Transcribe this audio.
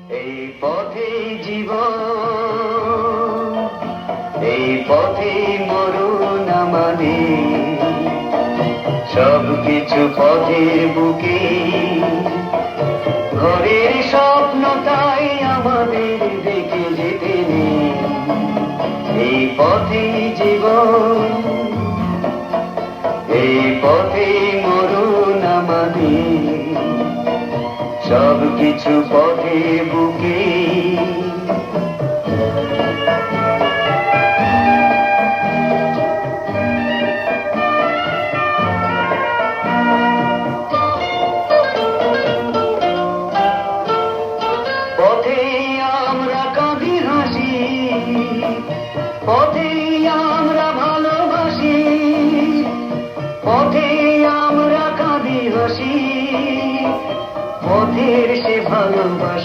এই পথে জীবন, এই পথে মরণ আমাদের, সবকিছু পথের বুকে, ঘরের স্বপ্ন তাই আমাদের দেখে যেতে নেই। এই পথে জীবন, এই পথে মরণ আমাদের, সবকিছু পথে বুকে। পথে আমরা কাঁদি হাসি, পথে আমরা ভালোবাসি, পথে আমরা কাঁদি হাসি, পথের সে ভালোবাসা